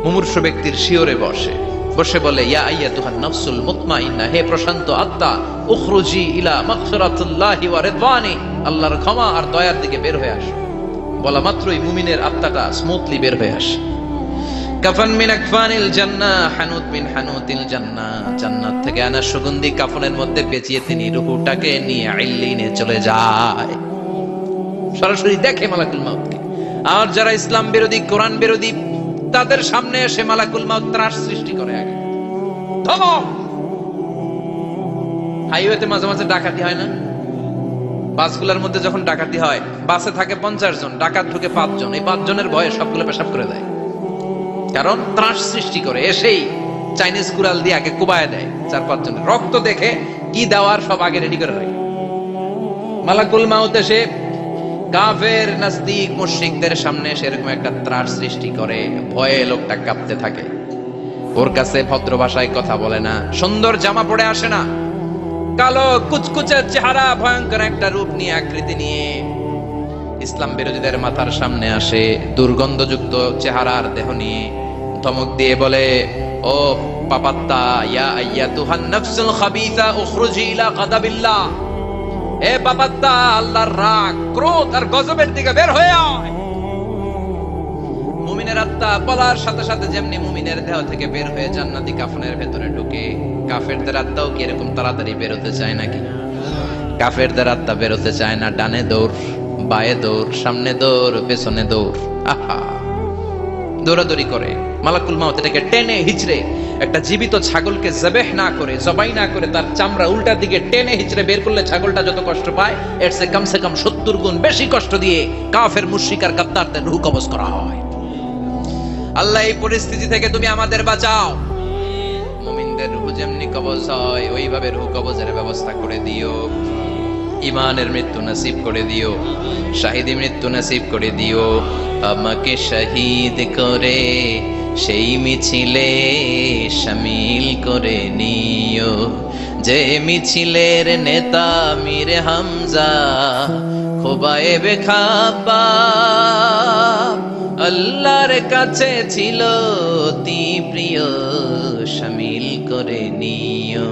মুমূর্ষু ব্যক্তির শিয়রে বসে বসে বলে, ইয়া আইয়াতুহান নাফসুল মুতমাইন্না, হে প্রশান্ত আত্মা, উখরুজি ইলা মাগফিরাতুল্লাহি ওয়া রিদওয়ানি, আল্লাহর ক্ষমা আর দয়ার দিকে বের হয়ে আসো। বলা মাত্রই মুমিনের আত্মাটা স্মুথলি বের হয়ে আসে। কাফান মিন আকফানিল জান্নাহ, হানুত মিন হানুতিল জান্নাহ, জান্নাত থেকে আনা সুগন্ধি কাফনের মধ্যে পেঁচিয়ে তিনি রূহটাকে নিয়ে ইল্লিনে চলে যায়। সরাসরি দেখে মালাকুল মাউতকে। আর যারা ইসলাম বিরোধী, কোরআন বিরোধী, তাদের সামনে এসে মালাকুল মাউত ত্রাস সৃষ্টি করে। আগে ধমক। হাইওয়েতে মাঝে মাঝে ডাকাতি হয় না? বাসগুলোর মধ্যে যখন ডাকাতি হয়, বাসে থাকে 50 জন, ডাকাত ঢুকে 5 জন, এই 5 জনের ভয়ে সবগুলো পেশাব করে দেয়। কারণ ত্রাস সৃষ্টি করে, এসেই চাইনিজ কুড়াল দিয়ে আগে কুবায় দেয় 4-5 জনের। রক্ত দেখে কি দেওয়ার সব আগে রেডি করে রাখে। মালাকুল মাউত এসে কাফের নাস্তিক মুশরিকদের সামনে সেরকম একটা ত্রাস সৃষ্টি করে, ভয়ে লোকটা কাঁপতে থাকে। ওর কাছে ভদ্র ভাষায় কথা বলে না, সুন্দর জামা পরে আসে না, কালো কুচকুচে চেহারা, ভয়ঙ্কর একটা রূপ নিয়ে, আকৃতি নিয়ে ইসলাম বিরোধীদের মাথার সামনে আসে, দুর্গন্ধযুক্ত চেহারার দেহ নিয়ে ধমক দিয়ে বলে, ও পাপাত্তা, ইয়া আইয়াতুহান নাফসুল খাবিসা উখরুজি ইলা গাদাবিল্লাহ, এ পাপাত্তা, আল্লাহর রাগ, ক্রোধ আর গজবের দিকে বের হয়ে আয়। মুমিনের আত্মা বলার সাথে সাথে যেমনি মুমিনের দেহ থেকে বের হয়ে জান্নাতি কাফনের ভেতরে ঢুকে, কাফেরদের আত্মাও কি এরকম তাড়াতাড়ি বের হতে চায় নাকি? কাফেরদের আত্মা বের হতে চায় না, ডানে দৌড় বায়ে দৌড়, সামনে দৌড়, পেছনে দৌড়, আহা দৌড়াদৌড়ি করে। মালাকুল মাউত এটাকে টেনে হিচড়ে, একটা জীবিত ছাগলকে জবেহ না করে, জবাই না করে, তার চামড়া উল্টা দিকে টেনে হিচড়ে বের করলে ছাগলটা যত কষ্ট পায়, এর চেয়ে কমসে কম 70 গুণ বেশি কষ্ট দিয়ে কাফের, মুশরিক আর গাদ্দারদের রূহ কবজ করা হয়। আল্লাহ এই পরিস্থিতি থেকে তুমি আমাদের বাঁচাও। মুমিনদের রূহ যেমনি কবজ হয়, ওইভাবে রূহ কবজের ব্যবস্থা করে দিও। ইমানের মৃত্যু নসিব করে দিও, শাহিদি মৃত্যু নসিব করে দিও। আমাকে শহীদ করে সেই মিছিলে শামিল করে নিও, যে মিছিলের নেতা মীর হামজা খোবায়েবে খাব্বাব, আল্লাহর কাছে ছিল অতি প্রিয়, শামিল করে নিও।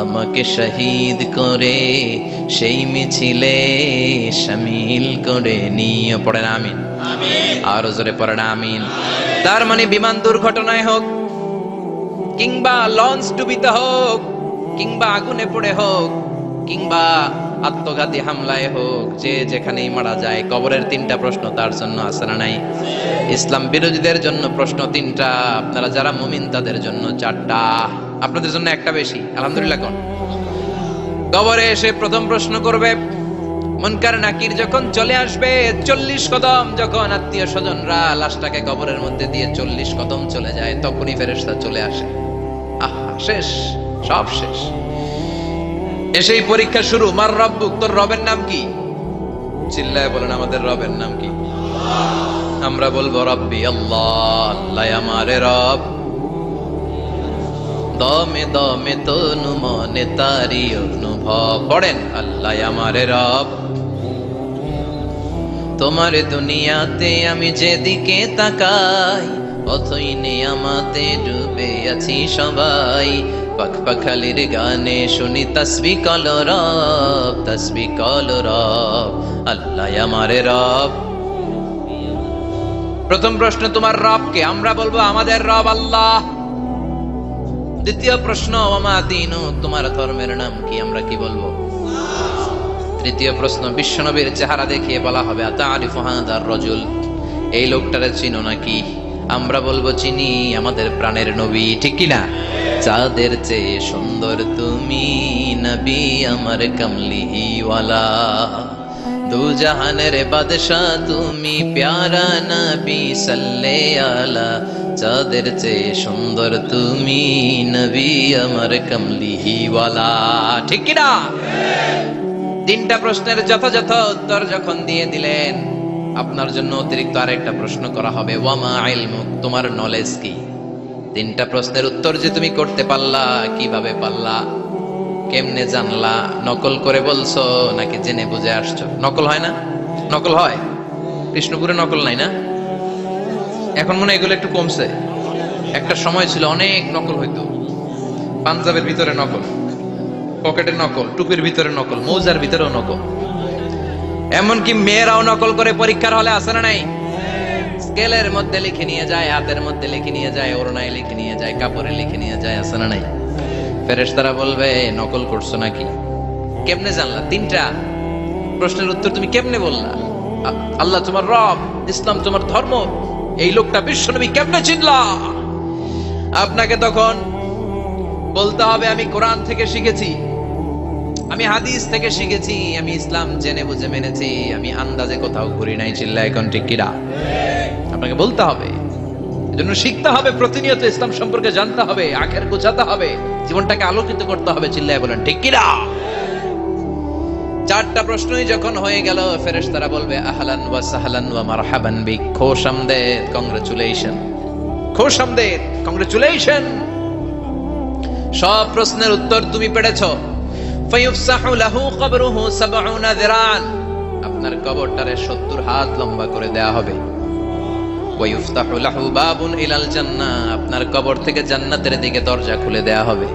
আমাকে শহীদ করে সেই মিছিলে শামিল করে নিও। পড়েন আমিন। আরো জোরে পড়েন আমিন। তার মানে বিমান দুর্ঘটনায় হোক, কিংবা লঞ্চ ডুবিতে হোক, কিংবা আগুনে পড়ে হোক, কিংবা আত্মঘাতী হামলায় হোক, যে যেখানেই মারা যায়, কবরের 3টা প্রশ্ন তার জন্য আছে না নাই? ইসলাম বিরোধীদের জন্য প্রশ্ন 3টা, আপনারা যারা মুমিন তাদের জন্য 4টা, আপনাদের জন্য একটা বেশি। আলহামদুলিল্লাহ কোন? কবরে এসে প্রথম প্রশ্ন করবে মুনকার নাকির, যখন চলে আসবে 40 কদম, যখন আত্মীয় স্বজনরা লাশটাকে কবরের মধ্যে দিয়ে 40 কদম চলে যায়, তখনই ফেরেশতা চলে আসে। আহা, শেষ, সব শেষ। এসেই পরীক্ষা শুরু। মার রব্বুক, তোর রবের নাম কি? চিল্লায় বলেন আমাদের রবের নাম কি? আমরা বলবো রব্বি আল্লাহ, আল্লাহ আমারে রব। দমে দমে তনু মনে তারি অনুভব। পড়েন আল্লাহ আমারে রব। তোমার দুনিয়াতে আমি যেদিকে তাকাই, অথই নিয়ামতে ডুবে আছি সবাই। পাখপাখালির গানে শুনি তাসবিহ কল রব, তাসবিহ কল রব, আল্লাহ আমারে রব। প্রথম প্রশ্ন, তোমার রব কে? আমরা বলবো আমাদের রব আল্লাহ। দ্বিতীয় প্রশ্ন, ওমা দীনু, তোমার ধর্মের নাম কি? আমরা কি বলবো? তৃতীয় প্রশ্ন, বিশ্বনবীর চেহারা দেখিয়ে বলা হবে আতারিফু হাদার রাজুল, এই লোকটারে চিনো নাকি? আমরা বলবো চিনি, আমাদের প্রাণের নবী, ঠিক কি না? চাঁদের চেয়ে সুন্দর তুমি নবী আমার কমলিওয়ালা, দু জাহানের বাদশাহ তুমি প্যারা নবী সাল্লে আলা, চাঁদের চেয়ে সুন্দর তুমি নবী আমার কমলিওয়ালা, ঠিক কি না? 3টা প্রশ্নের যথাযথ উত্তর যখন দিয়ে দিলেন, আপনার জন্য অতিরিক্ত আরেকটা প্রশ্ন করা হবে, ওয়ামা ইলমুক, তোমার নলেজ কি? 3টা প্রশ্নের উত্তর যে তুমি করতে পারলা, কিভাবে পারলা, কেমনে জানলা? নকল করে বলছো নাকি জেনে বুঝে আসছো? নকল হয় না? নকল হয়? কৃষ্ণপুরে নকল নাই না? এখন মনে হয় এগুলো একটু কমছে। একটা সময় ছিল অনেক নকল হইতো। পাঞ্জাবের ভিতরে নকল, পকেটে নকল, টুপির ভিতরে নকল, মৌজার ভিতরেও নকল। এমনকি মেয়েরাও নকল করে পরীক্ষার হলে আসে না নাই? স্কেলের মধ্যে লিখে নিয়ে যায়, হাতের মধ্যে লিখে নিয়ে যায়, ওড়নায় লিখে নিয়ে যায়, কাপড়ে লিখে নিয়ে যায়, আসে না নাই? ফেরেশতারা বলবে নকল করছো নাকি? কেমনে জানলা? 3টা প্রশ্নের উত্তর তুমি কেমনে বললা? আল্লাহ তোমার রব, ইসলাম তোমার ধর্ম, এই লোকটা বিশ্বনবী, কেমনে চিনলা? আপনাকে তখন বলতে হবে আমি কোরআন থেকে শিখেছি, আমি হাদিস থেকে শিখেছি, আমি ইসলাম জেনে বুঝে মেনেছি, আমি আন্দাজে কোথাও ঘুরি নাই। চিল্লা এখন ঠিক কিনা? আপনাকে বলতে হবে, এজন্য শিখতে হবে, প্রতিনিয়ত ইসলাম সম্পর্কে জানতে হবে, আখের গোছাতে হবে, জীবনটাকে আলোকিত করতে হবে। চিল্লায় বলেন ঠিক কিনা? 4টা প্রশ্নই যখন হয়ে গেল, ফেরেশতারা বলবে আহলান ওয়া সাহলান ওয়া মারহাবান বিক, খোশামদেদ, কংগ্রাচুলেশন, খোশামদেদ, কংগ্রাচুলেশন, সব প্রশ্নের উত্তর তুমি পেরেছো। ফায়ুফসাহু লাহু কবরুহু 70 যিরান, আপনার কবরটারে 70 হাত লম্বা করে দেয়া হবে। ওয়ায়ুফতাহু লাহু বাবুন ইলাল জান্নাহ, আপনার কবর থেকে জান্নাতের দিকে দরজা খুলে দেয়া হবে।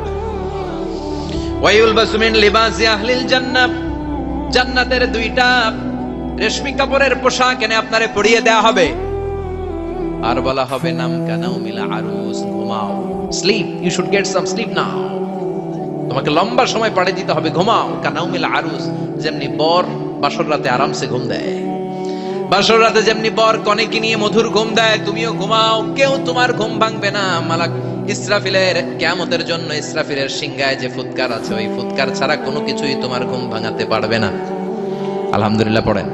ওয়ায়ুলবাসু মিন লিবাসি আহলিল জান্নাহ, জান্নাতের 2টা রেশমি কাপড়ের পোশাক এনে আপনারে পরিয়ে দেয়া হবে। আর বলা হবে নাম কানাউমিল আরুস, ঘুমাও, sleep, you should get some sleep now, তোমাকে লম্বা সময় পাড়ে দিতে হবে, ঘুমাও। কানাউমিল আরুস, যেমনি বর বাসর রাতে আরামসে ঘুম দেয়, বাসর রাতে যেমনি বর কনেকে নিয়ে মধুর ঘুম দেয়, তুমিও ঘুমাও, কেউ তোমার ঘুম ভাঙবে না। মালাক ইসরাফিলের কিয়ামতের জন্য ইসরাফিলের সিংহায় যে ফুৎকার আছে, ওই ফুৎকার ছাড়া কোনো কিছুই তোমার ঘুম ভাঙাতে পারবে না। আলহামদুলিল্লাহ পড়েন।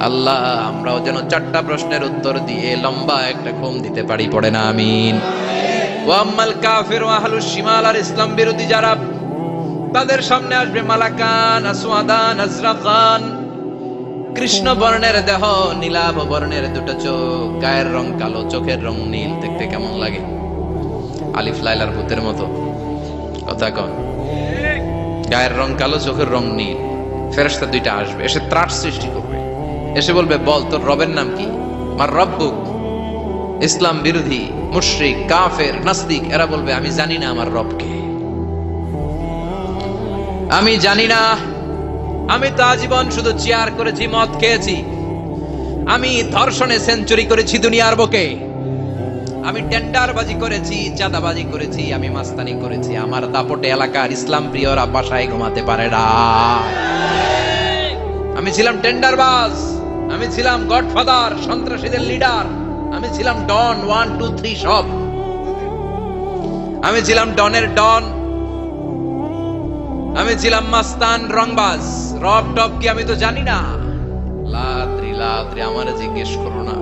আল্লাহ আমরাও যেন 4টা প্রশ্নের উত্তর দিয়ে লম্বা একটা ঘুম দিতে পারি, পড়ে না আমিন। ওয়া আম্মাল কাফির ওয়া আহলুশ শিমাল, আর ইসলাম বিরোধী যারা, তাদের সামনে আসবে মালাকান আসওয়াদান আজরাকান, কৃষ্ণ বর্ণের দেহ, নীলাভ বর্ণের দুটো চোখ, গায়ের রং কালো, চোখের রং নীল। দেখতে কেমন লাগে? আলিফ লাইলার ভূতের মতো। কথা কন। গায়ের রং কালো, চোখের রং নীল। ফেরেশতা দুইটা আসবে, এসে ত্রাস সৃষ্টি করবে, এসে বলবে, বল তোর রবের নাম কি? মার রব্বুক। ইসলাম বিরোধী মুশরিক কাফের নাস্তিক এরা বলবে, আমি জানি না আমার রবকে, আমি জানি না, আমি তো আজীবন শুধু চেয়ার করেছি, মদ খেয়েছি, আমি ধর্ষণে সেঞ্চুরি করেছি দুনিয়ার বুকে, আমি টেন্ডারবাজি করেছি, চাঁদাবাজি করেছি, আমি মাস্তানি করেছি, আমার দাপটে এলাকার ইসলাম প্রিয়রা বাসায় ঘুমাতে পারে না। আমি ছিলাম টেন্ডারবাজ, আমি ছিলাম গডফাদার, সন্ত্রাসীদের লিডার, আমি ছিলাম ডন 1 2 3 সব, আমি ছিলাম ডনের ডন, আমি ছিলাম মাস্তান রংবাজ। রব টপ কি আমি তো জানি না। লাদ্রি লাদ্রি আমারে জিজ্ঞেস করো না।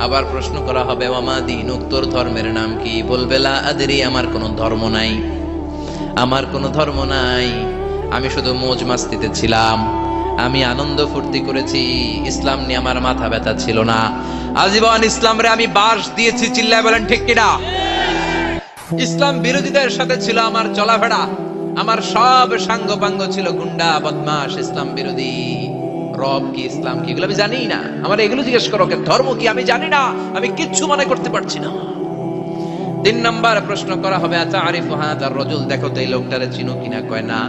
আবার প্রশ্ন করা হবে, ওয়ামা দীনুক, তোর ধর্মের নাম কি? বলবে লা আদরি, আমার কোনো ধর্ম নাই, আমার কোনো ধর্ম নাই, আমি শুধু মৌজ মাস্তিতে ছিলাম, আমি আনন্দ ফুর্তি করেছি, ইসলাম নিয়ে আমার মাথা ব্যথা ছিল না, আজীবন ইসলামরে আমি বাস দিয়েছি। চিল্লায় বলেন ঠিক কিনা? ইসলাম বিরোধীদের সাথে ছিল আমার চলাফেরা, আমার সব সাঙ্গ পাঙ্গ ছিল গুন্ডা বদমাশ ইসলাম বিরোধী। রব কি, ইসলাম কি, এগুলো আমি জানি না। আমার এগুলো জিজ্ঞেস করো, ধর্ম কি আমি জানি না, আমি কিচ্ছু মনে করতে পারছি না। 3 নাম্বার প্রশ্ন করা হবে, আচ্ছা আরিফু হাদার রাজুল, দেখো তো এই লোকটারে চিনো কিনা? কয় না,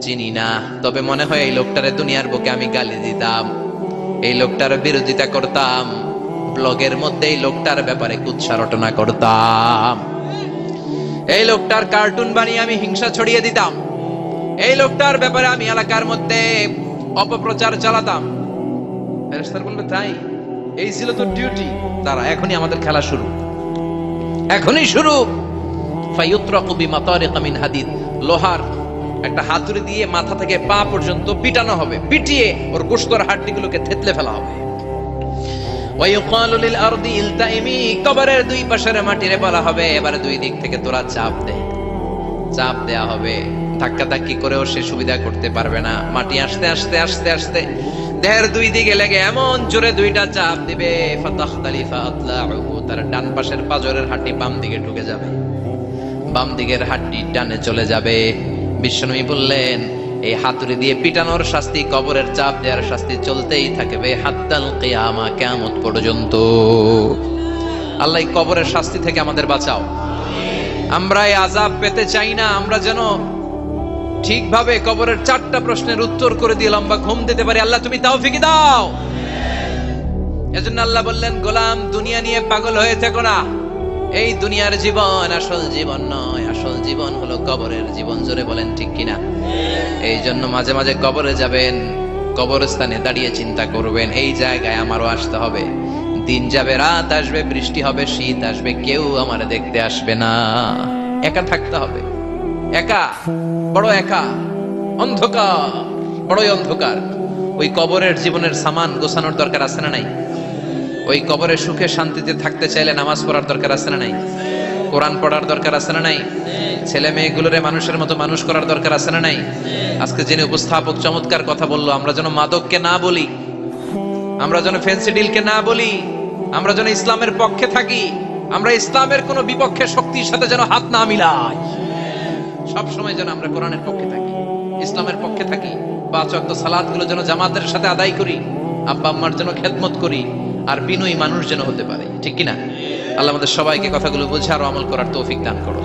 চিনি না, তবে মনে হয় এই লোকটারে দুনিয়ার বুকে আমি গালি দিতাম, এই লোকটার বিরোধিতা করতাম, ব্লগের মধ্যে এই লোকটার ব্যাপারে কুৎসা রটনা করতাম, এই লোকটার কার্টুন বানিয়ে আমি হিংসা ছড়িয়ে দিতাম, এই লোকটার ব্যাপারে আমি এলাকার মধ্যে অপপ্রচার চালাতাম। ফেরেশতারা বলবে, তাই? এই ছিল তো ডিউটি। তারা এখনই আমাদের খেলা শুরু, এখনই শুরু। ফায়ুতরাকু বিমাতারিকা মিন হাদিদ, লোহার একটা হাতুড়ি দিয়ে মাথা থেকে পা পর্যন্ত পিটানো হবে, পিটিয়ে ওর গোশতের হাড্ডিগুলোকে থেতলে ফেলা হবে। ওয়ায়ুকালু লিল আরদি ইলতাইমি, কবরের দুই পাশের মাটিরে বলা হবে, এবারে দুই দিক থেকে তোরা চাপ দে। চাপ দেয়া হবে, ধাক্কা ধাক্কি করেও সে সুবিধা করতে পারবে না। মাটি আস্তে আস্তে আস্তে আস্তে দেহের দুই দিকে লেগে এমন জোরে দুইটা চাপ দিবে, ফাতাখতালিফা আতলাউহু, তার ডান পাশের পাজরের হাড্ডি বাম দিকে ঢুকে যাবে, বাম দিকের হাড্ডি ডানে চলে যাবে। বিশ্বনবী বললেন, এই হাতুড়ি দিয়ে পিটানোর শাস্তি, কবরের চাপ দেওয়ার শাস্তি চলতেই থাকবে হাত্তাল কিয়ামা, কিয়ামত পর্যন্ত। আল্লাহ এই কবরের শাস্তি থেকে আমাদের বাঁচাও। আমরা এই আযাব পেতে চাই না, আমরা যেন ঠিকভাবে কবরের 4টা প্রশ্নের উত্তর করে দিয়ে লম্বা ঘুম দিতে পারি। আল্লাহ তুমি তৌফিক দাও। এজন্য আল্লাহ বললেন, গোলাম দুনিয়া নিয়ে পাগল হয়ে থেকো না, এই দুনিয়ার জীবন আসল জীবন নয়, আসল জীবন হলো কবরের জীবন। জোরে বলেন ঠিক কিনা? এই জন্য মাঝে মাঝে কবরে যাবেন, কবরস্থানে দাঁড়িয়ে চিন্তা করবেন, এই জায়গায় আমারও আসতে হবে। দিন যাবে, রাত আসবে, বৃষ্টি হবে, শীত আসবে, কেউ আমার দেখতে আসবে না, একা থাকতে হবে, একা, বড় একা, অন্ধকার, বড়ই অন্ধকার। ওই কবরের জীবনের সামান গোছানোর দরকার আছে না নাই? ওই কবরে সুখে শান্তিতে থাকতে চাইলে নামাজ পড়ার দরকার আছে না নাই? কোরআন পড়ার দরকার আছে না নাই? ছেলে মেয়েগুলোরে মানুষের মতো মানুষ করার দরকার আছে না নাই? আজকে যিনি উপস্থাপক চমৎকার কথা বললো, আমরা যেন মাদককে না বলি, আমরা যেন ফেন্সি ডিলকে না বলি, আমরা যেন ইসলামের পক্ষে থাকি, আমরা ইসলামের কোন বিপক্ষে শক্তির সাথে যেন হাত না মিলাই, সব সময় যেন আমরা কোরআনের পক্ষে থাকি, ইসলামের পক্ষে থাকি। 5 ওয়াক্ত সালাত গুলো যেন জামাতের সাথে আদায় করি, আব্বা আম্মার যেন খেদমত করি, আর বিনয়ী মানুষ যেন হতে পারে, ঠিক কিনা? আল্লাহ আমাদের সবাইকে কথাগুলো বুঝে আর আমল করার তৌফিক দান করো।